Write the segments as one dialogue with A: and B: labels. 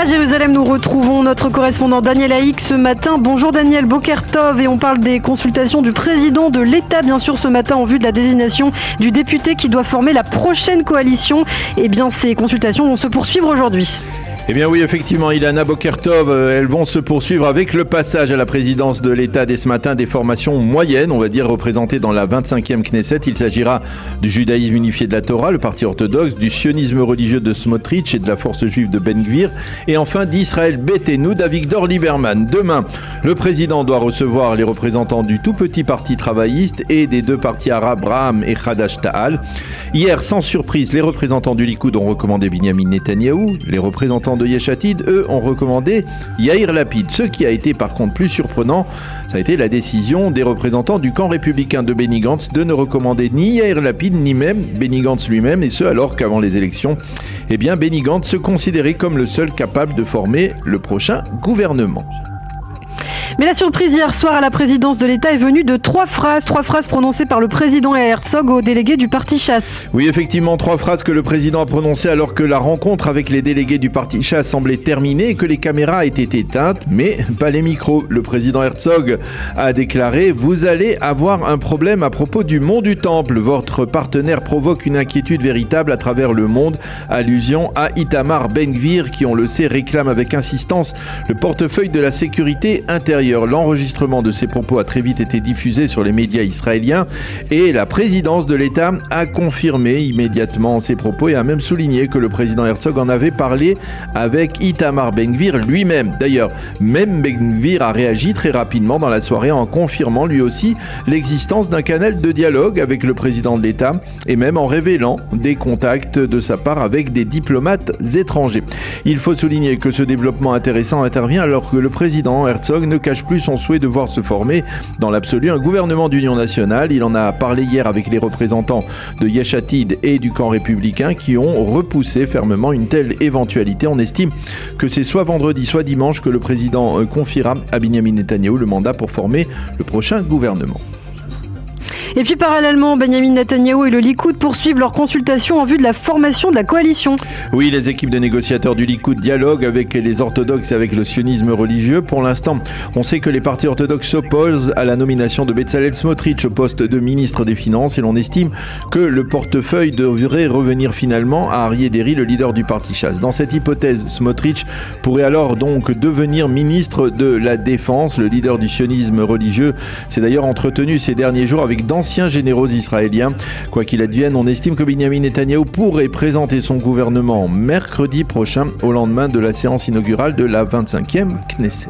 A: À Jérusalem, nous retrouvons notre correspondant Daniel Haïk ce matin. Bonjour Daniel, Boker Tov, et on parle des consultations du président de l'État, bien sûr, ce matin en vue de la désignation du député qui doit former la prochaine coalition. Eh bien, ces consultations vont se poursuivre aujourd'hui.
B: Eh bien oui, effectivement, Ilana Boker-Tov, elles vont se poursuivre avec le passage à la présidence de l'État dès ce matin des formations moyennes, on va dire représentées dans la 25e Knesset. Il s'agira du judaïsme unifié de la Torah, le parti orthodoxe, du sionisme religieux de Smotrich et de la force juive de Ben Gvir, et enfin d'Israël Beitenu d'Avigdor Lieberman. Demain, le président doit recevoir les représentants du tout petit parti travailliste et des deux partis arabes Ra'am et Hadash Ta'al. Hier, sans surprise, les représentants du Likoud ont recommandé Binyamin Netanyahou, les représentants de Yesh Atid, eux, ont recommandé Yair Lapid. Ce qui a été par contre plus surprenant, ça a été la décision des représentants du camp républicain de Benny Gantz de ne recommander ni Yair Lapid ni même Benny Gantz lui-même, et ce alors qu'avant les élections, eh bien Benny Gantz se considérait comme le seul capable de former le prochain gouvernement.
A: Mais la surprise hier soir à la présidence de l'État est venue de trois phrases prononcées par le président Herzog aux délégués du parti Chasse.
B: Oui, effectivement, 3 phrases que le président a prononcées alors que la rencontre avec les délégués du parti Chasse semblait terminée et que les caméras étaient éteintes, mais pas les micros. Le président Herzog a déclaré « Vous allez avoir un problème à propos du mont du Temple. Votre partenaire provoque une inquiétude véritable à travers le monde. » Allusion à Itamar Ben Gvir qui, on le sait, réclame avec insistance le portefeuille de la sécurité intérieure. L'enregistrement de ces propos a très vite été diffusé sur les médias israéliens et la présidence de l'État a confirmé immédiatement ces propos et a même souligné que le président Herzog en avait parlé avec Itamar Ben Gvir lui-même. D'ailleurs, même Ben Gvir a réagi très rapidement dans la soirée en confirmant lui aussi l'existence d'un canal de dialogue avec le président de l'État et même en révélant des contacts de sa part avec des diplomates étrangers. Il faut souligner que ce développement intéressant intervient alors que le président Herzog ne cache plus son souhait de voir se former dans l'absolu un gouvernement d'union nationale. Il en a parlé hier avec les représentants de Yesh Atid et du camp républicain qui ont repoussé fermement une telle éventualité. On estime que c'est soit vendredi soit dimanche que le président confiera à Binyamin Netanyahou le mandat pour former le prochain gouvernement.
A: Et puis parallèlement, Binyamin Netanyahou et le Likoud poursuivent leurs consultations en vue de la formation de la coalition.
B: Oui, les équipes de négociateurs du Likoud dialoguent avec les orthodoxes et avec le sionisme religieux. Pour l'instant, on sait que les partis orthodoxes s'opposent à la nomination de Bezalel Smotrich au poste de ministre des Finances et l'on estime que le portefeuille devrait revenir finalement à Aryeh Deri, le leader du parti Chasse. Dans cette hypothèse, Smotrich pourrait alors donc devenir ministre de la Défense. Le leader du sionisme religieux s'est d'ailleurs entretenu ces derniers jours avec d'anciens généraux israéliens. Quoi qu'il advienne, on estime que Binyamin Netanyahou pourrait présenter son gouvernement mercredi prochain au lendemain de la séance inaugurale de la 25e Knesset.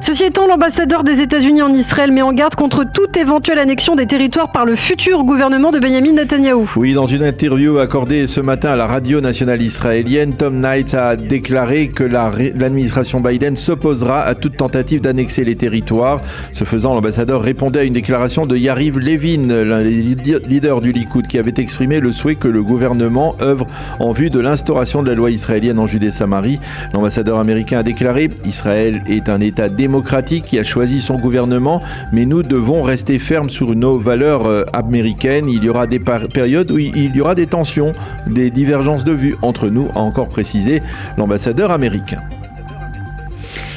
A: Ceci étant, l'ambassadeur des États-Unis en Israël met en garde contre toute éventuelle annexion des territoires par le futur gouvernement de Binyamin Netanyahou.
B: Oui, dans une interview accordée ce matin à la radio nationale israélienne, Tom Knight a déclaré que l'administration Biden s'opposera à toute tentative d'annexer les territoires. Ce faisant, l'ambassadeur répondait à une déclaration de Yariv Levin, l'un des leaders du Likoud, qui avait exprimé le souhait que le gouvernement œuvre en vue de l'instauration de la loi israélienne en Judée-Samarie. L'ambassadeur américain a déclaré « Israël est un État démocratique qui a choisi son gouvernement, mais nous devons rester fermes sur nos valeurs américaines. Il y aura des périodes où il y aura des tensions, des divergences de vues entre nous », a encore précisé l'ambassadeur américain.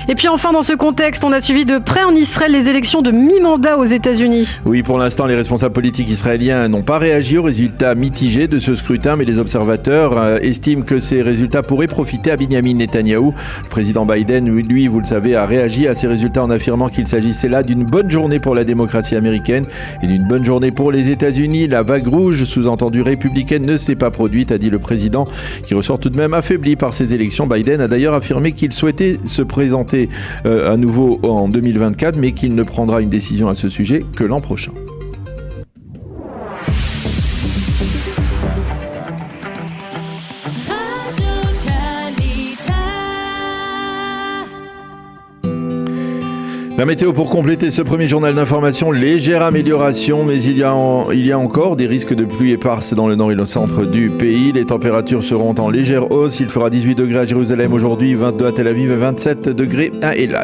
A: Et puis enfin, dans ce contexte, on a suivi de près en Israël les élections de mi-mandat aux États-Unis.
B: Oui, pour l'instant, les responsables politiques israéliens n'ont pas réagi aux résultats mitigés de ce scrutin, mais les observateurs estiment que ces résultats pourraient profiter à Binyamin Netanyahou. Le président Biden, lui, vous le savez, a réagi à ces résultats en affirmant qu'il s'agissait là d'une bonne journée pour la démocratie américaine et d'une bonne journée pour les États-Unis. La vague rouge, sous-entendue républicaine, ne s'est pas produite, a dit le président, qui ressort tout de même affaibli par ces élections. Biden a d'ailleurs affirmé qu'il souhaitait se présenter à nouveau en 2024, mais qu'il ne prendra une décision à ce sujet que l'an prochain. La météo pour compléter ce premier journal d'information, légère amélioration, mais il y a encore des risques de pluie éparses dans le nord et le centre du pays. Les températures seront en légère hausse. Il fera 18 degrés à Jérusalem aujourd'hui, 22 à Tel Aviv et 27 degrés à Eilat.